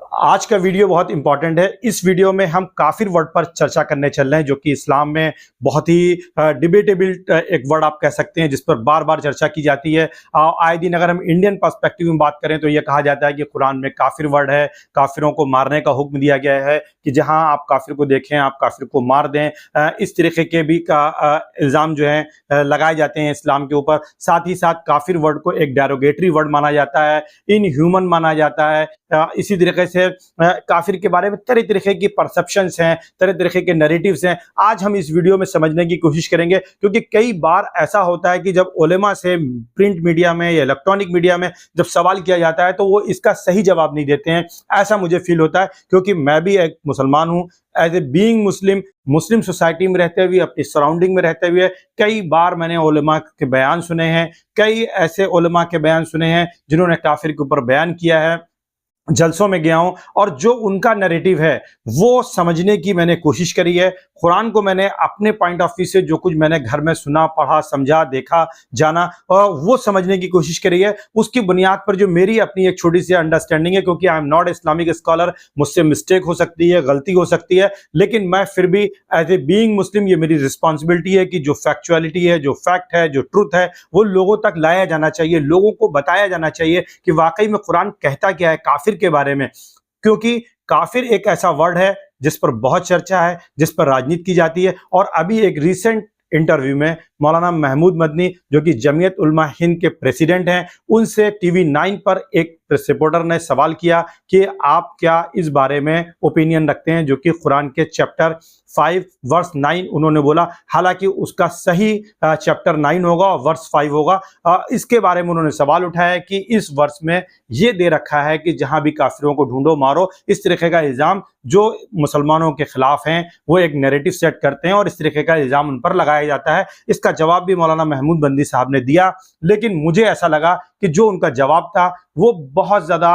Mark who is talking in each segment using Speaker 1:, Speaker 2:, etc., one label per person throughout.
Speaker 1: आज का वीडियो बहुत इंपॉर्टेंट है। इस वीडियो में हम काफिर वर्ड पर चर्चा करने चल रहे हैं, जो कि इस्लाम में बहुत ही डिबेटेबल एक वर्ड आप कह सकते हैं, जिस पर बार बार चर्चा की जाती है। आए दिन अगर हम इंडियन पर्सपेक्टिव में बात करें तो यह कहा जाता है कि कुरान में काफिर वर्ड है, काफिरों को मारने का हुक्म दिया गया है कि जहां आप काफिर को देखें आप काफिर को मार दें। इस तरीके के भी इल्ज़ाम जो है लगाए जाते हैं इस्लाम के ऊपर। साथ ही साथ काफिर वर्ड को एक डेरोगेटरी वर्ड माना जाता है, इनह्यूमन माना जाता है। इसी तरीके से काफिर के बारे में तरह तरीके की परसेप्शंस हैं, तरह तरीके के नैरेटिव्स हैं। आज हम इस वीडियो में समझने की कोशिश करेंगे, क्योंकि कई बार ऐसा होता है कि जब उलेमा से प्रिंट मीडिया में या इलेक्ट्रॉनिक मीडिया में जब सवाल किया जाता है तो वो इसका सही जवाब नहीं देते हैं। ऐसा मुझे फील होता है, क्योंकि मैं भी एक मुसलमान हूँ। As a being Muslim society में रहते हुए, अपनी सराउंडिंग में रहते हुए कई बार मैंने उलेमा के बयान सुने हैं। कई ऐसे उलेमा के बयान सुने हैं जिन्होंने काफिर के ऊपर बयान किया है। जलसों में गया हूं और जो उनका नैरेटिव है वो समझने की मैंने कोशिश करी है। कुरान को मैंने अपने पॉइंट ऑफ व्यू से जो कुछ मैंने घर में सुना, पढ़ा, समझा, देखा, जाना, वो समझने की कोशिश करी है। उसकी बुनियाद पर जो मेरी अपनी एक छोटी सी अंडरस्टैंडिंग है, क्योंकि I am not Islamic scholar, मुझसे मिस्टेक हो सकती है, गलती हो सकती है, लेकिन मैं फिर भी एज ए बीइंग मुस्लिम ये मेरी रिस्पॉन्सिबिलिटी है कि जो फैक्चुअलिटी है, जो फैक्ट है, जो ट्रूथ है, वो लोगों तक लाया जाना चाहिए, लोगों को बताया जाना चाहिए कि वाकई में कुरान कहता क्या है काफिर के बारे में। क्योंकि काफिर एक ऐसा वर्ड है जिस पर बहुत चर्चा है, जिस पर राजनीति की जाती है। और अभी एक रीसेंट इंटरव्यू में मौलाना महमूद मदनी, जो कि जमीयत उलमा हिंद के प्रेसिडेंट हैं, उनसे टीवी 9 पर एक प्रेस रिपोर्टर ने सवाल किया कि आप क्या इस बारे में ओपिनियन रखते हैं, जो कि कुरान के चैप्टर 5 वर्स 9 उन्होंने बोला। हालांकि उसका सही चैप्टर 9 होगा और वर्स 5 होगा। इसके बारे में उन्होंने सवाल उठाया कि इस वर्स में ये दे रखा है कि जहां भी काफिरों को ढूंढो मारो। इस तरीके का इल्ज़ाम जो मुसलमानों के खिलाफ हैं वो एक नैरेटिव सेट करते हैं और इस तरीके का इल्ज़ाम उन पर लगाया जाता है। इसका जवाब भी मौलाना महमूद बंदी साहब ने दिया, लेकिन मुझे ऐसा लगा कि जो उनका जवाब था वो बहुत ज्यादा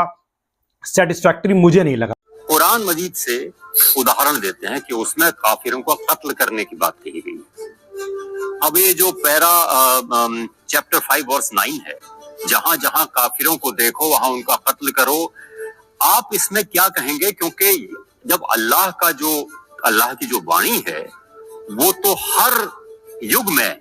Speaker 1: सेटिस्फैक्टरी मुझे नहीं लगा।
Speaker 2: कुरान मजीद से उदाहरण देते हैं कि उसमें काफिरों को कत्ल करने की बात कही गई है। अब ये जो पैरा चैप्टर 5 वर्स 9 है, जहां जहां काफिरों को देखो वहां उनका कत्ल करो, आप इसमें क्या कहेंगे? क्योंकि जब अल्लाह की जो वाणी है वो तो हर युग में,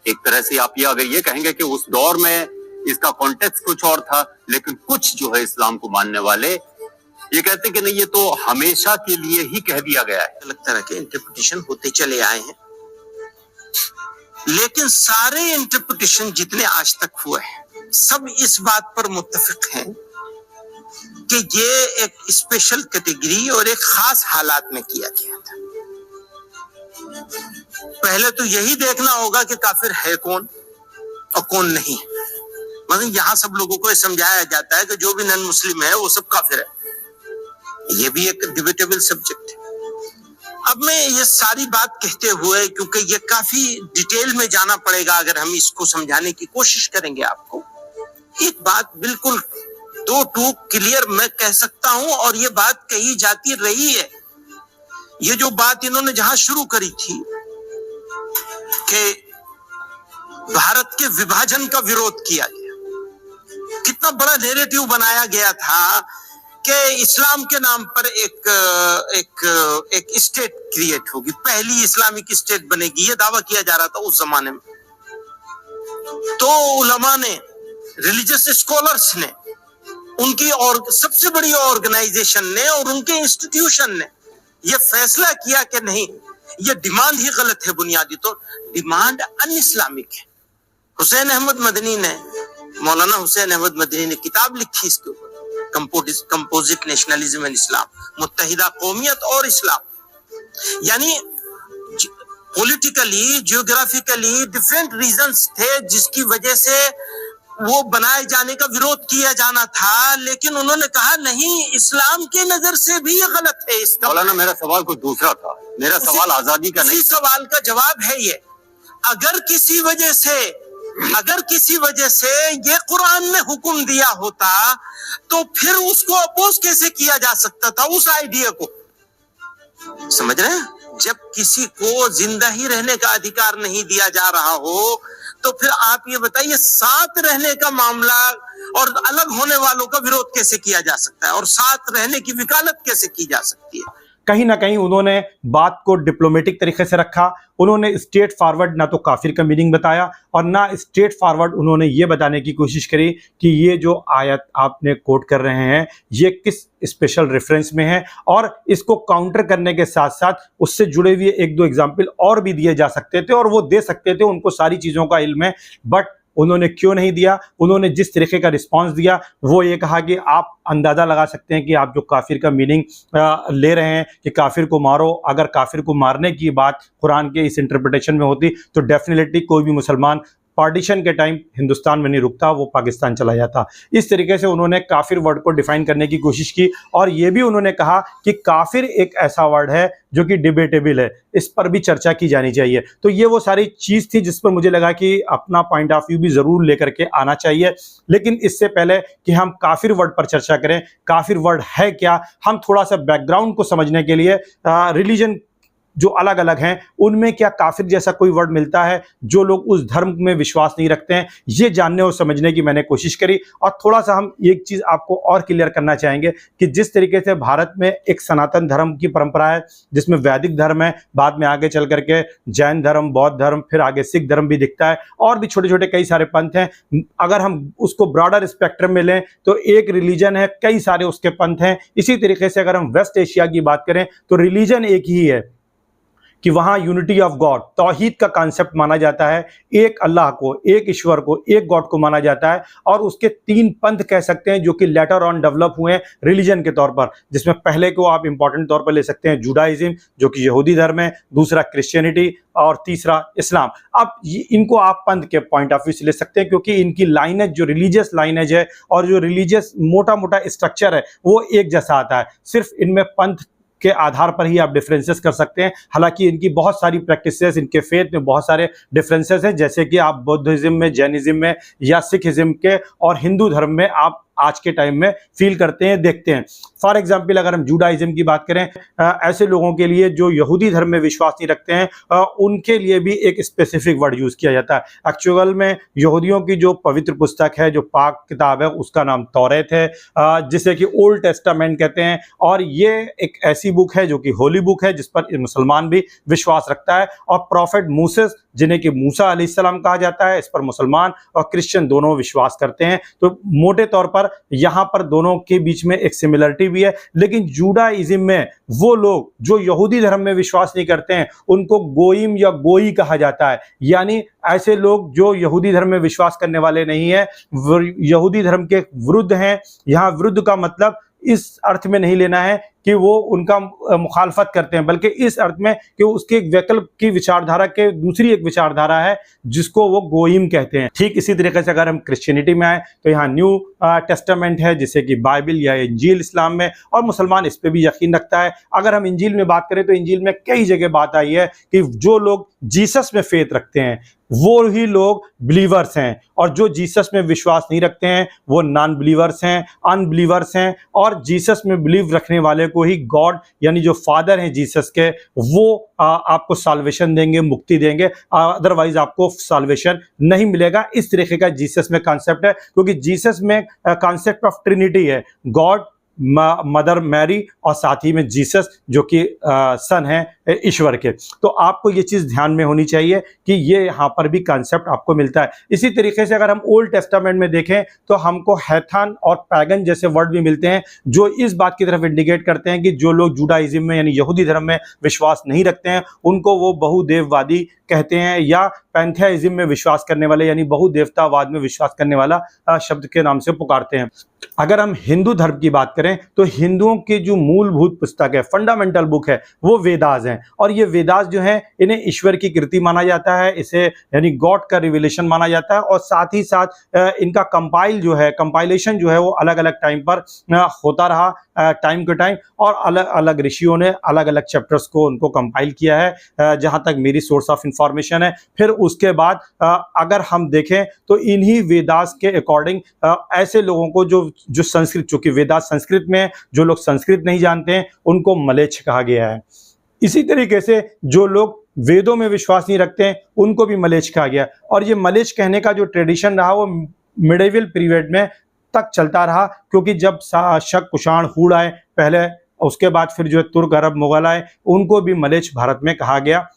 Speaker 2: एक तरह से आप अगर ये कहेंगे कि उस दौर में इसका कॉन्टेक्स्ट कुछ और था, लेकिन कुछ जो है इस्लाम को मानने वाले ये कहते हैं कि नहीं, ये तो हमेशा के लिए ही कह दिया गया है।
Speaker 3: अलग तरह के इंटरप्रिटेशन होते चले आए हैं, लेकिन सारे इंटरप्रिटेशन जितने आज तक हुए हैं सब इस बात पर मुत्तफिक हैं कि ये एक स्पेशल कैटेगरी और एक खास हालात में किया गया था। पहले तो यही देखना होगा कि काफिर है कौन और कौन नहीं। मतलब यहां सब लोगों को समझाया जाता है कि जो भी नॉन मुस्लिम है वो सब काफिर है। ये भी एक डिबेटेबल सब्जेक्ट है। अब मैं ये सारी बात कहते हुए, क्योंकि ये काफी डिटेल में जाना पड़ेगा अगर हम इसको समझाने की कोशिश करेंगे आपको, एक बात बिल्कुल दो टूक क्लियर मैं कह सकता हूं, और ये बात कही जाती रही है। ये जो बात इन्होंने जहां शुरू करी थी कि भारत के विभाजन का विरोध किया गया, कितना बड़ा नैरेटिव बनाया गया था कि इस्लाम के नाम पर एक स्टेट क्रिएट होगी, पहली इस्लामिक स्टेट बनेगी, ये दावा किया जा रहा था उस जमाने में। तो उलमा ने, रिलीजियस स्कॉलर्स ने, उनकी और सबसे बड़ी ऑर्गेनाइजेशन ने और उनके इंस्टीट्यूशन ने ये फैसला किया कि नहीं, ये डिमांड ही गलत है। बुनियादी तौर डिमांड अन इस्लामिक है। हुसैन अहमद मदनी ने, मौलाना हुसैन अहमद मदनी ने किताब लिखी इसके ऊपर, कंपोजिट नेशनलिज्म एंड इस्लाम, मुत्तहिदा कौमियत और इस्लाम। यानी पॉलिटिकली, जियोग्राफिकली डिफरेंट रीजंस थे जिसकी वजह से वो बनाए जाने का विरोध किया जाना था, लेकिन उन्होंने कहा नहीं, इस्लाम के नजर से भी ये गलत है।
Speaker 2: मौलाना मेरा सवाल कुछ दूसरा था। मेरा सवाल आजादी का नहीं।
Speaker 3: सवाल का जवाब है ये, अगर किसी वजह से ये कुरान में हुक्म दिया होता तो फिर उसको अपोज कैसे किया जा सकता था? उस आइडिया को समझ रहे हैं? जब किसी को जिंदा ही रहने का अधिकार नहीं दिया जा रहा हो तो फिर आप ये बताइए, साथ रहने का मामला और अलग होने वालों का विरोध कैसे किया जा सकता है, और साथ रहने की वकालत कैसे की जा सकती है?
Speaker 1: कहीं ना कहीं उन्होंने बात को डिप्लोमेटिक तरीके से रखा। उन्होंने स्ट्रेट फॉरवर्ड ना तो काफिर का मीनिंग बताया और ना स्ट्रेट फॉरवर्ड उन्होंने ये बताने की कोशिश करी कि ये जो आयत आपने कोट कर रहे हैं ये किस स्पेशल रेफरेंस में है, और इसको काउंटर करने के साथ साथ उससे जुड़े हुए एक दो एग्जाम्पल और भी दिए जा सकते थे और वो दे सकते थे, उनको सारी चीज़ों का इल्म है। बट उन्होंने क्यों नहीं दिया? उन्होंने जिस तरीके का रिस्पांस दिया वो ये कहा कि आप अंदाज़ा लगा सकते हैं कि आप जो काफिर का मीनिंग ले रहे हैं कि काफिर को मारो, अगर काफिर को मारने की बात कुरान के इस इंटरप्रिटेशन में होती तो डेफिनेटली कोई भी मुसलमान पार्टीशन के टाइम हिंदुस्तान में नहीं रुकता, वो पाकिस्तान चला जाता। इस तरीके से उन्होंने काफिर वर्ड को डिफाइन करने की कोशिश की और ये भी उन्होंने कहा कि काफिर एक ऐसा वर्ड है जो कि डिबेटेबल है, इस पर भी चर्चा की जानी चाहिए। तो ये वो सारी चीज़ थी जिस पर मुझे लगा कि अपना पॉइंट ऑफ व्यू भी ज़रूर लेकर के आना चाहिए। लेकिन इससे पहले कि हम काफिर वर्ड पर चर्चा करें, काफिर वर्ड है क्या, हम थोड़ा सा बैकग्राउंड को समझने के लिए रिलीजन जो अलग अलग हैं उनमें क्या काफिर जैसा कोई वर्ड मिलता है जो लोग उस धर्म में विश्वास नहीं रखते हैं, ये जानने और समझने की मैंने कोशिश करी। और थोड़ा सा हम एक चीज़ आपको और क्लियर करना चाहेंगे कि जिस तरीके से भारत में एक सनातन धर्म की परंपरा है जिसमें वैदिक धर्म है, बाद में आगे चल करके जैन धर्म, बौद्ध धर्म, फिर आगे सिख धर्म भी दिखता है और भी छोटे छोटे कई सारे पंथ हैं। अगर हम उसको ब्रॉडर स्पेक्ट्रम में लें तो एक रिलीजन है, कई सारे उसके पंथ हैं। इसी तरीके से अगर हम वेस्ट एशिया की बात करें तो रिलीजन एक ही है कि वहाँ यूनिटी ऑफ गॉड, तौहीद का कॉन्सेप्ट माना जाता है, एक अल्लाह को, एक ईश्वर को, एक गॉड को माना जाता है। और उसके तीन पंथ कह सकते हैं जो कि लेटर ऑन डेवलप हुए हैं रिलीजन के तौर पर, जिसमें पहले को आप इंपॉर्टेंट तौर पर ले सकते हैं जुडाइज्म जो कि यहूदी धर्म है, दूसरा क्रिश्चियनिटी और तीसरा इस्लाम। अब इनको आप पंथ के पॉइंट ऑफ व्यू से ले सकते हैं क्योंकि इनकी लाइनेज जो रिलीजियस लाइनेज है और जो रिलीजियस मोटा मोटा स्ट्रक्चर है वो एक जैसा आता है। सिर्फ इनमें पंथ के आधार पर ही आप डिफरेंसेस कर सकते हैं। हालांकि इनकी बहुत सारी प्रैक्टिसेस, इनके फेथ में बहुत सारे डिफरेंसेस हैं, जैसे कि आप बौद्धिज्म में, जैनिज्म में या सिखिज्म के और हिंदू धर्म में आप आज के टाइम में फील करते हैं, देखते हैं। फॉर एग्जाम्पल अगर हम जुडाइज्म की बात करें, ऐसे लोगों के लिए जो यहूदी धर्म में विश्वास नहीं रखते हैं उनके लिए भी एक स्पेसिफिक वर्ड यूज किया जाता है। एक्चुअल में यहूदियों की जो पवित्र पुस्तक है, जो पाक किताब है, उसका नाम तौरेत है, जिसे कि ओल्ड टेस्टामेंट कहते हैं। और ये एक ऐसी बुक है जो कि होली बुक है जिस पर मुसलमान भी विश्वास रखता है। और प्रॉफिट मूसेस जिन्हें कि मूसा अलैहिस्सलाम कहा जाता है, इस पर मुसलमान और क्रिश्चियन दोनों विश्वास करते हैं। तो मोटे तौर पर यहां पर दोनों के बीच में एक सिमिलरिटी भी है। लेकिन जुडाइज्म में वो लोग जो यहूदी धर्म में विश्वास नहीं करते हैं उनको गोइम या गोई कहा जाता है, यानी ऐसे लोग जो यहूदी धर्म में विश्वास करने वाले नहीं है, यहूदी धर्म के विरुद्ध हैं। यहां विरुद्ध का मतलब इस अर्थ में नहीं लेना है कि वो उनका मुखालफत करते हैं, बल्कि इस अर्थ में कि उसके एक वैकल्प की विचारधारा के दूसरी एक विचारधारा है जिसको वो गोइम कहते हैं। ठीक इसी तरीके से अगर हम क्रिश्चियनिटी में आए तो यहाँ न्यू टेस्टामेंट है जिसे कि बाइबल या इंजील इस्लाम में, और मुसलमान इस पे भी यकीन रखता है। अगर हम इंजील में बात करें तो इंजील में कई जगह बात आई है कि जो लोग जीसस में फेथ रखते हैं वो ही लोग बिलीवर्स हैं, और जो जीसस में विश्वास नहीं रखते हैं वो नॉन बिलीवर्स हैं, अनबिलीवर्स हैं। और जीसस में बिलीव रखने वाले को ही गॉड यानी जो फादर हैं जीसस के, वो आपको साल्वेशन देंगे, मुक्ति देंगे, अदरवाइज आपको साल्वेशन नहीं मिलेगा। इस तरीके का जीसस में कॉन्सेप्ट है, क्योंकि जीसस में कॉन्सेप्ट ऑफ ट्रिनिटी है, गॉड, मदर मैरी और साथ ही में जीसस जो कि सन है ईश्वर के। तो आपको ये चीज़ ध्यान में होनी चाहिए कि ये यहाँ पर भी कॉन्सेप्ट आपको मिलता है। इसी तरीके से अगर हम ओल्ड टेस्टामेंट में देखें तो हमको हैथान और पैगन जैसे वर्ड भी मिलते हैं जो इस बात की तरफ इंडिकेट करते हैं कि जो लोग जुडाइज्म में यानी यहूदी धर्म में विश्वास नहीं रखते हैं उनको वो बहुदेववादी कहते हैं, या पैंथेइज्म में विश्वास करने वाले यानी बहुदेवतावाद में विश्वास करने वाला शब्द के नाम से पुकारते हैं। अगर हम हिंदू धर्म की बात करें तो हिंदुओं की जो मूलभूत पुस्तक है, फंडामेंटल बुक है, वो वेदास हैं। और ये वेदास जो है इन्हें ईश्वर की कृति माना जाता है, इसे यानी गॉड का रिविलेशन माना जाता है। और साथ ही साथ इनका कंपाइलेशन जो है वो अलग अलग टाइम पर होता रहा, टाइम टू टाइम, और अलग अलग ऋषियों ने अलग अलग चैप्टर्स को उनको कंपाइल किया है, जहां तक मेरी सोर्स ऑफ इंफॉर्मेशन है। फिर उसके बाद अगर हम देखें तो इन्हीं वेदास के अकॉर्डिंग ऐसे लोगों को जो संस्कृत, चूंकि वेदास संस्कृत में है, जो लोग संस्कृत नहीं जानते हैं उनको मलेच्छ कहा गया है। इसी तरीके से जो लोग वेदों में विश्वास नहीं रखते हैं उनको भी मलेच्छ कहा गया। और ये मलेच्छ कहने का जो ट्रेडिशन रहा वो मिडिवल पीरियड में तक चलता रहा, क्योंकि जब शक कुषाण हूण आए पहले, उसके बाद फिर जो है तुर्क अरब मुगल आए, उनको भी मलेच्छ भारत में कहा गया।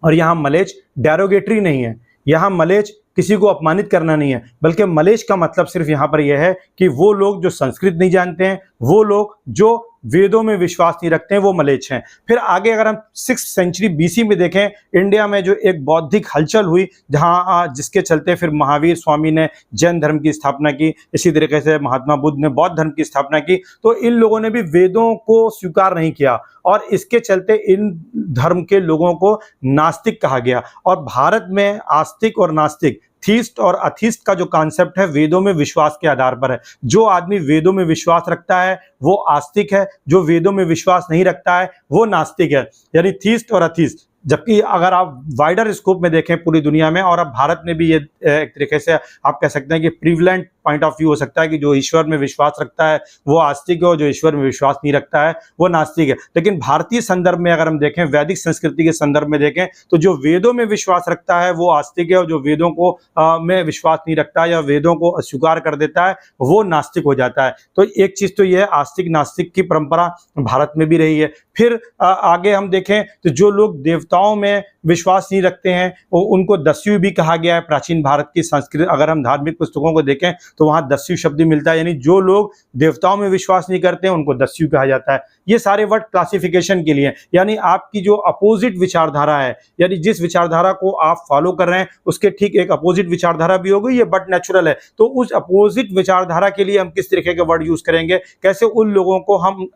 Speaker 1: और यहाँ मलेच्छ डेरोगेटरी नहीं है, यहाँ मलेच्छ किसी को अपमानित करना नहीं है, बल्कि मलेच्छ का मतलब सिर्फ यहाँ पर यह है कि वो लोग जो संस्कृत नहीं जानते हैं, वो लोग जो वेदों में विश्वास नहीं रखते हैं, वो मलेच्छ हैं। फिर आगे अगर हम 6th सेंचुरी BC में देखें, इंडिया में जो एक बौद्धिक हलचल हुई, जहाँ जिसके चलते फिर महावीर स्वामी ने जैन धर्म की स्थापना की, इसी तरीके से महात्मा बुद्ध ने बौद्ध धर्म की स्थापना की, तो इन लोगों ने भी वेदों को स्वीकार नहीं किया और इसके चलते इन धर्म के लोगों को नास्तिक कहा गया। और भारत में आस्तिक और नास्तिक, थीस्ट और अथीस्ट का जो कॉन्सेप्ट है वेदों में विश्वास के आधार पर है। जो आदमी वेदों में विश्वास रखता है वो आस्तिक है, जो वेदों में विश्वास नहीं रखता है वो नास्तिक है, यानी थीस्ट और अथीस्ट। जबकि अगर आप वाइडर स्कोप में देखें पूरी दुनिया में, और अब भारत में भी ये एक तरीके से आप कह सकते हैं कि प्रिवलेंट पॉइंट ऑफ व्यू हो सकता है कि जो ईश्वर में विश्वास रखता है वो आस्तिक है और जो ईश्वर में विश्वास नहीं रखता है वो नास्तिक है। लेकिन भारतीय संदर्भ में अगर हम देखें, वैदिक संस्कृति के संदर्भ में देखें, तो जो वेदों में विश्वास रखता है वो आस्तिक है और जो वेदों को में विश्वास नहीं रखता या वेदों को अस्वीकार कर देता है वो नास्तिक हो जाता है। तो एक चीज तो यह आस्तिक नास्तिक की परंपरा भारत में भी रही है। फिर आगे हम देखें तो जो लोग देवताओं में विश्वास नहीं रखते हैं उनको दस्यु भी कहा गया है। प्राचीन भारत की संस्कृति अगर हम धार्मिक पुस्तकों को देखें तो वहां दस्यु शब्द मिलता है, यानी जो लोग देवताओं में विश्वास नहीं करते हैं उनको दस्यु कहा जाता है। ये सारे वर्ड क्लासिफिकेशन के लिए, यानी आपकी जो अपोजिट विचारधारा है, यानी जिस विचारधारा को आप फॉलो कर रहे हैं उसके ठीक एक अपोजिट विचारधारा भी होगी, ये बट नेचुरल है। तो उस अपोजिट विचारधारा के लिए हम किस तरीके के वर्ड यूज करेंगे, कैसे उन लोगों को हम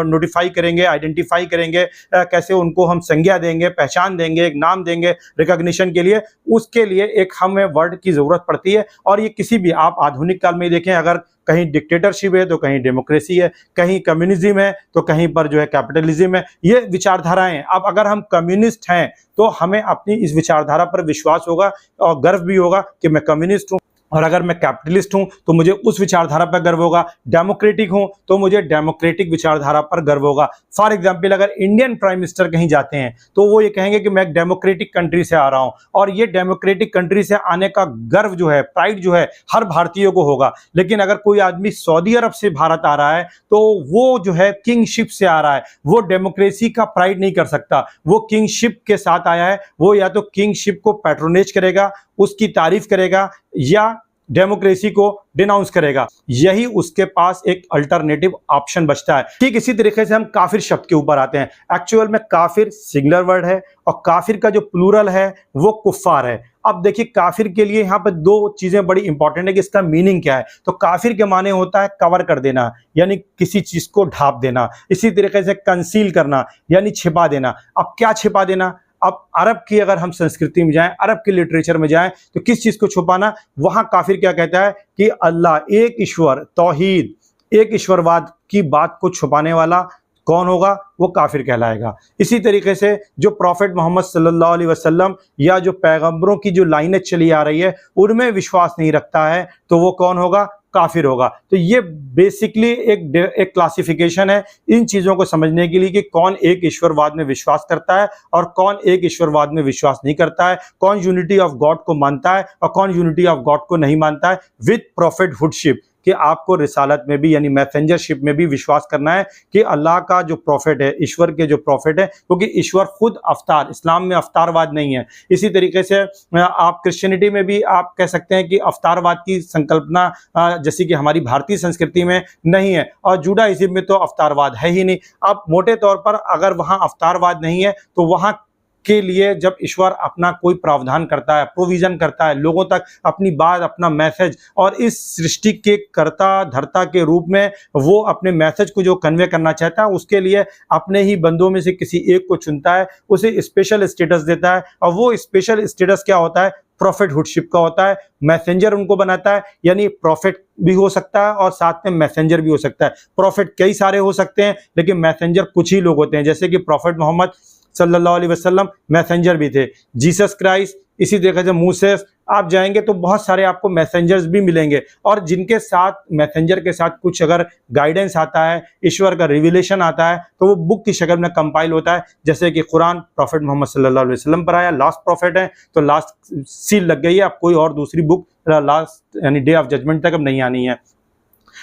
Speaker 1: नोटिफाई करेंगे, आइडेंटिफाई करेंगे, कैसे उनको हम संज्ञा देंगे, पहचान देंगे, एक नाम देंगे रिकॉग्निशन के लिए, उसके लिए एक हमें वर्ड की जरूरत पड़ती है। और ये किसी भी आप आधुनिक काल में देखें, अगर कहीं डिक्टेटरशिप है तो कहीं डेमोक्रेसी है, कहीं कम्युनिज्म है तो कहीं पर जो है कैपिटलिज्म है, ये विचारधाराएं। अब अगर हम कम्युनिस्ट हैं तो हमें अपनी इस विचारधारा पर विश्वास होगा और गर्व भी होगा कि मैं कम्युनिस्ट हूं, और अगर मैं कैपिटलिस्ट हूं तो मुझे उस विचारधारा पर गर्व होगा, डेमोक्रेटिक हूं तो मुझे डेमोक्रेटिक विचारधारा पर गर्व होगा। फॉर एग्जांपल अगर इंडियन प्राइम मिनिस्टर कहीं जाते हैं तो वो ये कहेंगे कि मैं एक डेमोक्रेटिक कंट्री से आ रहा हूं, और ये डेमोक्रेटिक कंट्री से आने का गर्व जो है, प्राइड जो है, हर भारतीय को होगा। लेकिन अगर कोई आदमी सऊदी अरब से भारत आ रहा है तो वो जो है किंगशिप से आ रहा है, वो डेमोक्रेसी का प्राइड नहीं कर सकता, वो किंगशिप के साथ आया है, वो या तो किंगशिप को पैट्रोनेज करेगा, उसकी तारीफ करेगा, या डेमोक्रेसी को डिनाउंस करेगा। यही उसके पास एक अल्टरनेटिव ऑप्शन बचता है। ठीक इसी तरीके से हम काफिर शब्द के ऊपर आते हैं। एक्चुअल में काफिर सिंगुलर वर्ड है और काफिर का जो प्लूरल है वो कुफ्फार है। अब देखिए काफिर के लिए यहाँ पर दो चीजें बड़ी इंपॉर्टेंट है कि इसका मीनिंग क्या है। तो काफिर के माने होता है कवर कर देना, यानी किसी चीज को ढांप देना। इसी तरीके से कंसील करना यानी छिपा देना। अब क्या छिपा देना, अब अरब की अगर हम संस्कृति में जाएं, अरब के लिटरेचर में जाएं तो किस चीज को छुपाना, वहां काफिर क्या कहता है कि अल्लाह एक ईश्वर, तौहीद, एक ईश्वरवाद की बात को छुपाने वाला कौन होगा, वो काफिर कहलाएगा। इसी तरीके से जो प्रॉफिट मोहम्मद सल्लल्लाहु अलैहि वसल्लम या जो पैगंबरों की जो लाइनें चली आ रही है उनमें विश्वास नहीं रखता है तो वो कौन होगा, काफिर होगा। तो ये बेसिकली एक क्लासिफिकेशन है इन चीजों को समझने के लिए कि कौन एक ईश्वरवाद में विश्वास करता है और कौन एक ईश्वरवाद में विश्वास नहीं करता है, कौन यूनिटी ऑफ गॉड को मानता है और कौन यूनिटी ऑफ गॉड को नहीं मानता है, विद प्रॉफिटहुडशिप कि आपको रिसालत में भी यानी मैसेंजरशिप में भी विश्वास करना है कि अल्लाह का जो प्रॉफिट है, ईश्वर के जो प्रॉफिट है, क्योंकि ईश्वर खुद अवतार, इस्लाम में अवतारवाद नहीं है। इसी तरीके से आप क्रिश्चियनिटी में भी आप कह सकते हैं कि अवतारवाद की संकल्पना जैसी कि हमारी भारतीय संस्कृति में नहीं है, और जूडाइज्म में तो अवतारवाद है ही नहीं। अब मोटे तौर पर अगर वहाँ अवतारवाद नहीं है तो वहाँ के लिए जब ईश्वर अपना कोई प्रावधान करता है, प्रोविजन करता है, लोगों तक अपनी बात, अपना मैसेज, और इस सृष्टि के कर्ता धर्ता के रूप में वो अपने मैसेज को जो कन्वे करना चाहता है उसके लिए अपने ही बंदों में से किसी एक को चुनता है, उसे स्पेशल स्टेटस देता है, और वो स्पेशल स्टेटस क्या होता है, प्रॉफिटहुडशिप का होता है। मैसेंजर उनको बनाता है, यानी प्रॉफिट भी हो सकता है और साथ में मैसेंजर भी हो सकता है। प्रॉफिट कई सारे हो सकते हैं लेकिन मैसेंजर कुछ ही लोग होते हैं, जैसे कि प्रॉफिट मोहम्मद सल्लल्लाहु अलैहि वसल्लम मैसेंजर भी थे, जीसस क्राइस्ट इसी तरीके से मूसेस, आप जाएंगे तो बहुत सारे आपको मैसेंजर्स भी मिलेंगे, और जिनके साथ मैसेंजर के साथ कुछ अगर गाइडेंस आता है, ईश्वर का रिविलेशन आता है, तो वो बुक की शक्ल में कंपाइल होता है। जैसे कि कुरान प्रॉफिट मोहम्मद सल्लल्लाहु अलैहि वसल्लम पर आया, लास्ट प्रॉफिट है तो लास्ट सील लग गई है, अब कोई और दूसरी बुक लास्ट यानी डे ऑफ जजमेंट तक अब नहीं आनी है।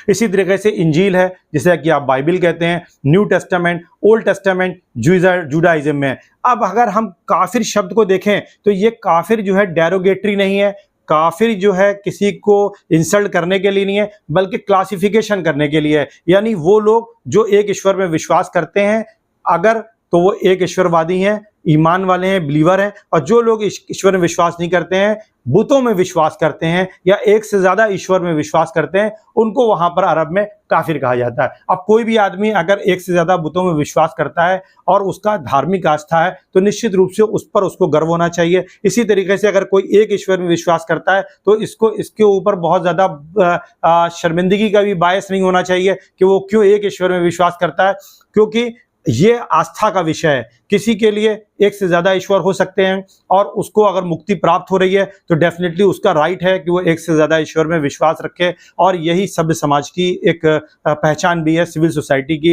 Speaker 1: इसी तरीके से इंजील है, जिसे कि आप बाइबल कहते हैं, new testament, old testament Judaism में। अब अगर हम काफिर शब्द को देखें तो ये काफिर जो है डेरोगेटरी नहीं है, काफिर जो है किसी को इंसल्ट करने के लिए नहीं है, बल्कि क्लासिफिकेशन करने के लिए है। यानी वो लोग जो एक ईश्वर में विश्वास करते हैं, अगर तो वो एक ईश्वरवादी हैं, ईमान वाले हैं, बिलीवर हैं, और जो लोग ईश्वर में विश्वास नहीं करते हैं, बुतों में विश्वास करते हैं या एक से ज्यादा ईश्वर में विश्वास करते हैं, उनको वहां पर अरब में काफिर कहा जाता है। अब कोई भी आदमी अगर एक से ज्यादा बुतों में विश्वास करता है और उसका धार्मिक आस्था है, तो निश्चित रूप से उस पर उसको गर्व होना चाहिए। इसी तरीके से अगर कोई एक ईश्वर में विश्वास करता है तो इसके ऊपर बहुत ज्यादा शर्मिंदगी का भी बायस नहीं होना चाहिए कि वो क्यों एक ईश्वर में विश्वास करता है, क्योंकि ये आस्था का विषय है। किसी के लिए एक से ज्यादा ईश्वर हो सकते हैं, और उसको अगर मुक्ति प्राप्त हो रही है तो डेफिनेटली उसका राइट है कि वो एक से ज्यादा ईश्वर में विश्वास रखे। और यही सभ्य समाज की एक पहचान भी है, सिविल सोसाइटी की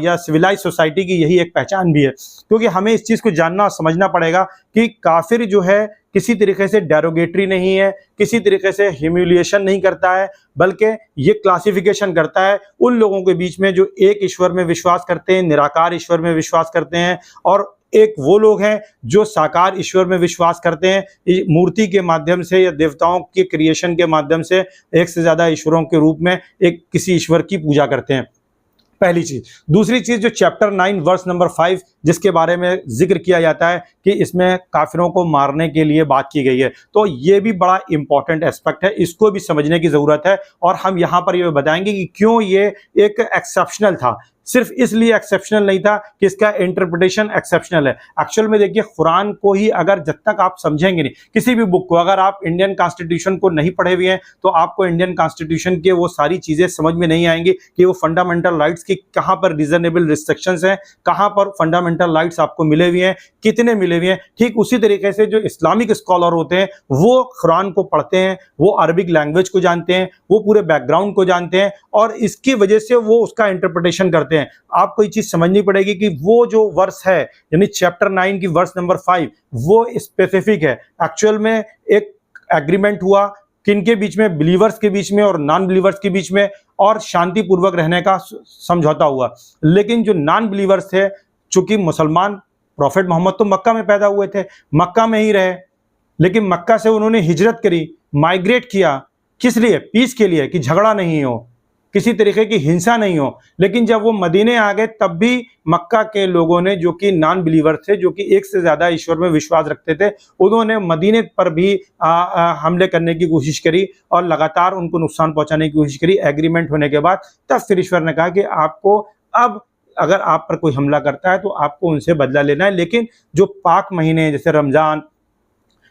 Speaker 1: या सिविलाइज सोसाइटी की यही एक पहचान भी है। क्योंकि हमें इस चीज को जानना और समझना पड़ेगा कि काफिर जो है किसी तरीके से डेरोगेटरी नहीं है, किसी तरीके से ह्यूमिलिएशन नहीं करता है, बल्कि ये क्लासिफिकेशन करता है उन लोगों के बीच में जो एक ईश्वर में विश्वास करते हैं, निराकार ईश्वर में विश्वास करते हैं, और एक वो लोग हैं जो साकार ईश्वर में विश्वास करते हैं, मूर्ति के माध्यम से या देवताओं के क्रिएशन के माध्यम से एक से ज्यादा ईश्वरों के रूप में एक किसी ईश्वर की पूजा करते हैं। पहली चीज। दूसरी चीज, जो चैप्टर 9 वर्स नंबर 5 जिसके बारे में जिक्र किया जाता है कि इसमें काफिरों को मारने के लिए बात की गई है, तो ये भी बड़ा इंपॉर्टेंट एस्पेक्ट है, इसको भी समझने की जरूरत है। और हम यहां पर ये बताएंगे कि क्यों ये एक एक्सेप्शनल था। सिर्फ इसलिए एक्सेप्शनल नहीं था कि इसका इंटरप्रिटेशन एक्सेप्शनल है। एक्चुअल में देखिए, कुरान को ही अगर जब तक आप समझेंगे नहीं, किसी भी बुक को, अगर आप इंडियन कॉन्स्टिट्यूशन को नहीं पढ़े हुए हैं तो आपको इंडियन कॉन्स्टिट्यूशन के वो सारी चीजें समझ में नहीं आएंगी कि वो फंडामेंटल राइट्स की कहां पर रीजनेबल रिस्ट्रिक्शंस हैं, कहां पर फंडामेंटल राइट्स आपको मिले हुए हैं, कितने मिले हुए हैं। ठीक उसी तरीके से जो इस्लामिक स्कॉलर होते हैं वो कुरान को पढ़ते हैं, वो अरबिक लैंग्वेज को जानते हैं, वो पूरे बैकग्राउंड को जानते हैं, और इसकी वजह से वो उसका इंटरप्रिटेशन करते हैं। आपको ये चीज समझनी पड़ेगी कि वो जो वर्स है, यानी चैप्टर 9 की वर्स नंबर 5, वो स्पेसिफिक है। एक्चुअल में एक एग्रीमेंट हुआ किनके बीच में, बिलीवर्स के बीच में और नॉन बिलीवर्स के बीच में, और शांतिपूर्वक रहने का समझौता हुआ। लेकिन जो नॉन बिलीवर्स थे, चूंकि मुसलमान, प्रॉफिट मोहम्मद तो मक्का में पैदा हुए थे, मक्का में ही रहे, लेकिन मक्का से उन्होंने हिजरत करी, माइग्रेट किया, किस लिए? पीस के लिए, कि झगड़ा नहीं हो, किसी तरीके की हिंसा नहीं हो। लेकिन जब वो मदीने आ गए तब भी मक्का के लोगों ने, जो कि नॉन बिलीवर थे, जो कि एक से ज्यादा ईश्वर में विश्वास रखते थे, उन्होंने मदीने पर भी हमले करने की कोशिश करी और लगातार उनको नुकसान पहुंचाने की कोशिश करी। एग्रीमेंट होने के बाद तब फिर ईश्वर ने कहा कि आपको अब अगर आप पर कोई हमला करता है तो आपको उनसे बदला लेना है, लेकिन जो पाक महीने जैसे रमजान,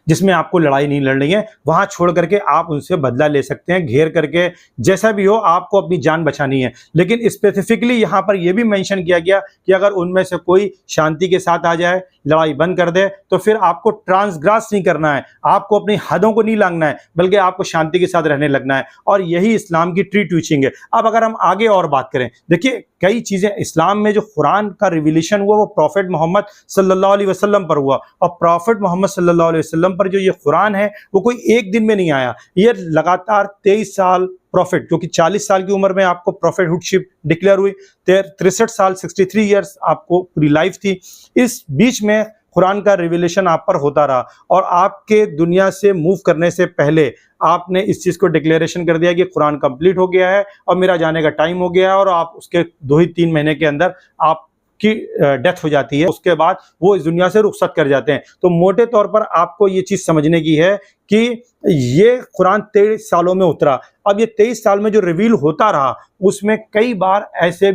Speaker 1: जिसमें आपको लड़ाई नहीं लड़नी है, वहां छोड़ करके आप उनसे बदला ले सकते हैं, घेर करके, जैसा भी हो, आपको अपनी जान बचानी है। लेकिन स्पेसिफिकली यहां पर यह भी मेंशन किया गया कि अगर उनमें से कोई शांति के साथ आ जाए, लड़ाई बंद कर दे, तो फिर आपको ट्रांसग्रास नहीं करना है, आपको अपनी हदों को नहीं लांघना है, बल्कि आपको शांति के साथ रहने लगना है। और यही इस्लाम की ट्री टीचिंग है। अब अगर हम आगे और बात करें, देखिए कई चीजें इस्लाम में, जो कुरान का रिविलेशन हुआ वो प्रॉफिट मोहम्मद सल्लल्लाहु अलैहि वसल्लम पर हुआ, और प्रॉफिट मोहम्मद सल्लल्लाहु अलैहि वसल्लम पर जो ये कुरान है वो कोई एक दिन में नहीं आया। ये लगातार 23 साल प्रॉफिट, क्योंकि 40 साल की उम्र में आपको प्रॉफिटहुडशिप डिक्लेयर हुई, 63 साल 63 ईयर्स आपको पूरी लाइफ थी। इस बीच में कुरान का रिविलेशन आप पर होता रहा, और आपके दुनिया से मूव करने से पहले आपने इस चीज को डिक्लेरेशन कर दिया कि कुरान कंप्लीट हो गया है और मेरा जाने का टाइम हो गया है, और आप उसके 2 ही 3 महीने के अंदर आपकी डेथ हो जाती है। उसके बाद वो इस दुनिया से रुखसत कर जाते हैं। तो मोटे तौर पर आपको ये चीज समझने की है कि ये कुरान 23 सालों में उतरा। अब ये 23 साल में जो रिवील होता रहा, उसमें कई बार ऐसे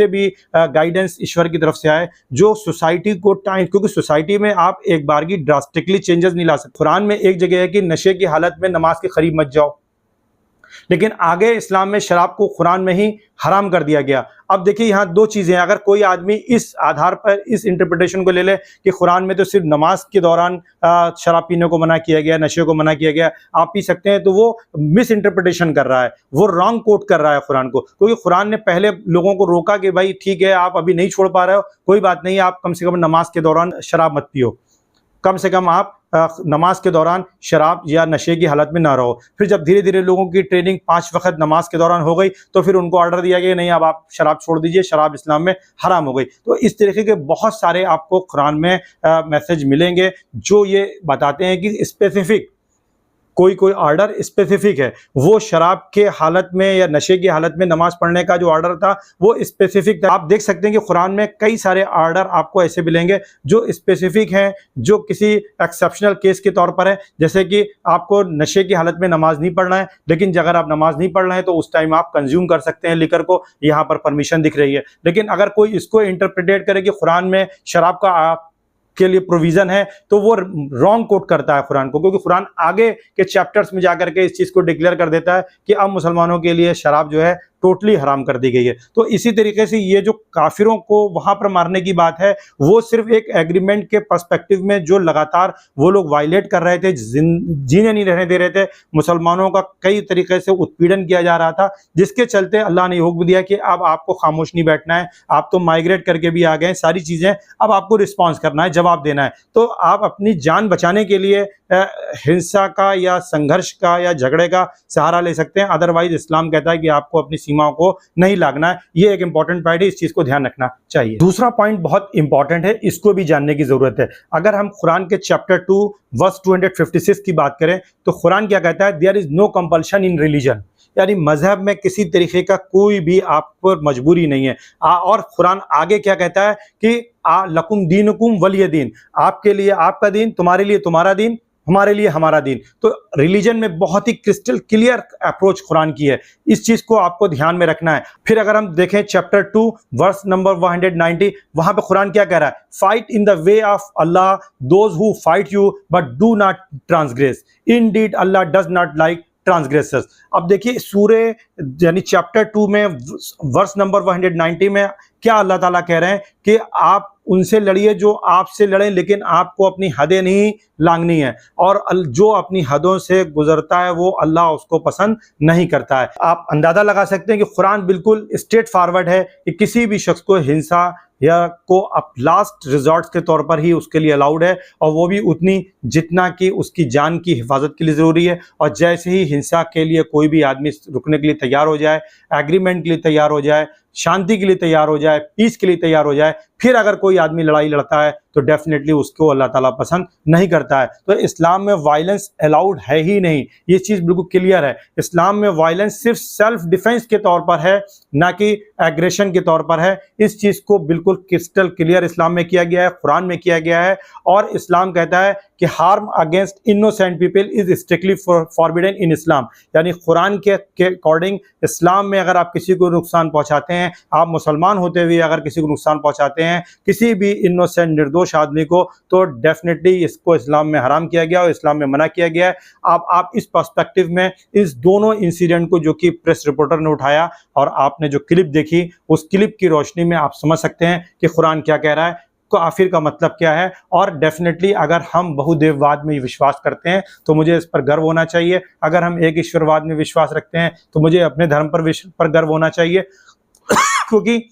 Speaker 1: भी गाइडेंस ईश्वर की तरफ से आए जो सोसाइटी को टाइम, क्योंकि सोसाइटी में आप एक बार की ड्रास्टिकली चेंजेस नहीं ला सकते। कुरान में एक जगह है कि नशे की हालत में नमाज के करीब मत जाओ, लेकिन आगे इस्लाम में शराब को कुरान में ही हराम कर दिया गया। अब देखिए यहाँ दो चीज़ें हैं, अगर कोई आदमी इस आधार पर इस इंटरप्रिटेशन को ले ले कि कुरान में तो सिर्फ नमाज के दौरान शराब पीने को मना किया गया, नशे को मना किया गया, आप पी सकते हैं, तो वो मिस इंटरप्रिटेशन कर रहा है, वो रॉन्ग कोट कर रहा है कुरान को। क्योंकि कुरान ने पहले लोगों को रोका कि भाई ठीक है, आप अभी नहीं छोड़ पा रहे हो, कोई बात नहीं, आप कम से कम नमाज के दौरान शराब मत पियो, कम से कम आप नमाज के दौरान शराब या नशे की हालत में ना रहो। फिर जब धीरे धीरे लोगों की ट्रेनिंग 5 वक्त नमाज के दौरान हो गई तो फिर उनको ऑर्डर दिया गया नहीं, अब आप शराब छोड़ दीजिए, शराब इस्लाम में हराम हो गई। तो इस तरीके के बहुत सारे आपको कुरान में मैसेज मिलेंगे जो ये बताते हैं कि स्पेसिफिक कोई ऑर्डर स्पेसिफिक है। वो शराब के हालत में या नशे की हालत में नमाज पढ़ने का जो ऑर्डर था वो स्पेसिफिक था। आप देख सकते हैं कि कुरान में कई सारे ऑर्डर आपको ऐसे मिलेंगे जो स्पेसिफिक हैं, जो किसी एक्सेप्शनल केस के तौर पर है। जैसे कि आपको नशे की हालत में नमाज नहीं पढ़ना है, लेकिन अगर आप नमाज नहीं पढ़ रहे हैं तो उस टाइम आप कंज्यूम कर सकते हैं लिकर को, यहाँ पर परमिशन दिख रही है। लेकिन अगर कोई इसको इंटरप्रिटेट करे कि कुरान में शराब का के लिए प्रोविजन है तो वो रॉन्ग कोट करता है कुरान को, क्योंकि कुरान आगे के चैप्टर्स में जाकर के इस चीज को डिक्लेयर कर देता है कि अब मुसलमानों के लिए शराब जो है टोटली हराम कर दी गई है। तो इसी तरीके से ये जो काफिरों को वहां पर मारने की बात है वो सिर्फ एक एग्रीमेंट के पर्सपेक्टिव में जो लगातार वो लोग वायलेट कर रहे थे, जीने नहीं रहने दे रहे थे, मुसलमानों का कई तरीके से उत्पीड़न किया जा रहा था, जिसके चलते अल्लाह ने हुक्म दिया कि अब आपको खामोश नहीं बैठना है, आप तो माइग्रेट करके भी आ गए, सारी चीजें अब आपको रिस्पॉन्स करना है, जवाब देना है। तो आप अपनी जान बचाने के लिए हिंसा का या संघर्ष का या झगड़े का सहारा ले सकते हैं, अदरवाइज इस्लाम कहता है कि आपको अपनी सीमाओं को नहीं लागना है। ये एक इंपॉर्टेंट पॉइंट है, इस चीज को ध्यान रखना चाहिए। दूसरा पॉइंट बहुत इंपॉर्टेंट है, इसको भी जानने की जरूरत है। अगर हम कुरान के चैप्टर 2 वर्स 256 की बात करें तो कुरान क्या कहता है, there is no compulsion in religion, यानी मजहब में किसी तरीके का कोई भी आप पर मजबूरी नहीं है। और कुरान आगे क्या कहता है कि लकुम दीनुकुम वलिय दीन, आपके लिए आपका दीन, तुम्हारे लिए तुम्हारा दीन, हमारे लिए हमारा दीन। तो रिलीजन में बहुत ही क्रिस्टल क्लियर अप्रोच कुरान की है, इस चीज को आपको ध्यान में रखना है। फिर अगर हम देखें चैप्टर 2 वर्स नंबर 190, वहां पे कुरान क्या कह रहा है, fight in the way of Allah those who fight you but do not transgress, indeed Allah does not like transgressors. अब देखिए सूरे यानी चैप्टर 2 में वर्स नंबर 190 में क्या अल्लाह ताला कह रहे हैं कि आप उनसे लड़िए जो आपसे लड़ें, लेकिन आपको अपनी हदें नहीं लांघनी है, और जो अपनी हदों से गुजरता है वो अल्लाह उसको पसंद नहीं करता है। आप अंदाजा लगा सकते हैं कि कुरान बिल्कुल स्ट्रेट फॉरवर्ड है कि किसी भी शख्स को हिंसा या को अब लास्ट रिजॉर्ट के तौर पर ही उसके लिए अलाउड है, और वो भी उतनी जितना कि उसकी जान की हिफाजत के लिए ज़रूरी है। और जैसे ही हिंसा के लिए कोई भी आदमी रुकने के लिए तैयार हो जाए, एग्रीमेंट के लिए तैयार हो जाए, शांति के लिए तैयार हो जाए, पीस के लिए तैयार हो जाए, फिर अगर कोई आदमी लड़ाई लड़ता है तो डेफिनेटली उसको अल्लाह ताला पसंद नहीं करता है। तो इस्लाम में वायलेंस अलाउड है ही नहीं, ये चीज़ बिल्कुल क्लियर है। इस्लाम में वायलेंस सिर्फ सेल्फ डिफेंस के तौर पर है, ना कि एग्रेशन के तौर पर है। इस चीज़ को बिल्कुल क्रिस्टल क्लियर इस्लाम में किया गया है, कुरान में किया गया है। और इस्लाम कहता है कि harm against innocent people is strictly forbidden in Islam, यानी कुरान के अकॉर्डिंग इस्लाम में अगर आप किसी को नुकसान पहुंचाते हैं, आप मुसलमान होते हुए अगर किसी को नुकसान पहुंचाते हैं, किसी भी इनोसेंट निर्दोष आदमी को, तो डेफिनेटली इसको इस्लाम में हराम किया गया और इस्लाम में मना किया गया है। अब आप इस पर्सपेक्टिव में इस दोनों इंसिडेंट को जो कि प्रेस रिपोर्टर ने उठाया और आपने जो क्लिप देखी, उस क्लिप की रोशनी में आप समझ सकते हैं कि कुरान क्या कह रहा है, काफिर का मतलब क्या है। और डेफिनेटली अगर हम बहुदेववाद में विश्वास करते हैं तो मुझे इस पर गर्व होना चाहिए, अगर हम एक ईश्वरवाद में विश्वास रखते हैं तो मुझे अपने धर्म पर गर्व होना चाहिए, क्योंकि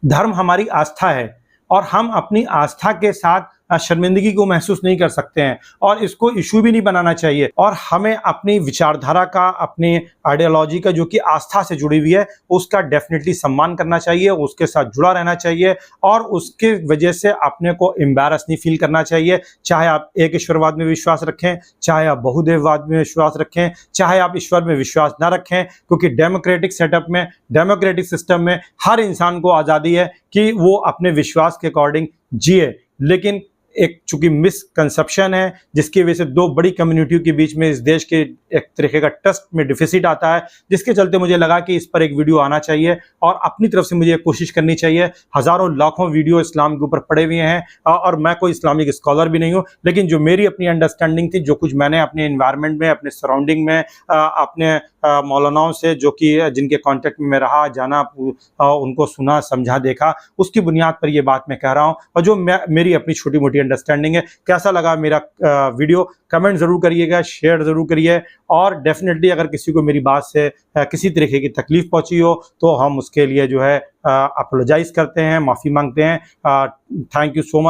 Speaker 1: धर्म हमारी आस्था है और हम अपनी आस्था के साथ शर्मिंदगी को महसूस नहीं कर सकते हैं और इसको इशू भी नहीं बनाना चाहिए। और हमें अपनी विचारधारा का, अपनी आइडियोलॉजी का जो कि आस्था से जुड़ी हुई है, उसका डेफिनेटली सम्मान करना चाहिए, उसके साथ जुड़ा रहना चाहिए और उसके वजह से अपने को एम्बैरस नहीं फील करना चाहिए। चाहे आप एक ईश्वरवाद में विश्वास रखें, चाहे आप बहुदेववाद में विश्वास रखें, चाहे आप ईश्वर में विश्वास ना रखें, क्योंकि डेमोक्रेटिक सेटअप में, डेमोक्रेटिक सिस्टम में हर इंसान को आज़ादी है कि वो अपने विश्वास के अकॉर्डिंग जिए। लेकिन एक चूंकि मिसकंसेप्शन है जिसकी वजह से दो बड़ी कम्युनिटियों के बीच में इस देश के एक तरीके का ट्रस्ट में डिफिसिट आता है, जिसके चलते मुझे लगा कि इस पर एक वीडियो आना चाहिए और अपनी तरफ से मुझे कोशिश करनी चाहिए। हज़ारों लाखों वीडियो इस्लाम के ऊपर पड़े हुए हैं और मैं कोई इस्लामिक स्कॉलर भी नहीं हूँ, लेकिन जो मेरी अपनी अंडरस्टैंडिंग थी, जो कुछ मैंने अपने एनवायरनमेंट में, अपने सराउंडिंग में, अपने मौलानाओं से जो कि जिनके कांटेक्ट में मैं रहा, जाना, उनको सुना, समझा, देखा, उसकी बुनियाद पर ये बात मैं कह रहा हूँ और जो मेरी अपनी छोटी-मोटी अंडरस्टैंडिंग है। कैसा लगा मेरा वीडियो कमेंट ज़रूर करिएगा, शेयर ज़रूर करिए और डेफ़िनेटली अगर किसी को मेरी बात से किसी तरीके की तकलीफ़ पहुँची हो तो हम उसके लिए जो है अपोलोजाइज़ करते हैं, माफ़ी माँगते हैं। Thank you so much.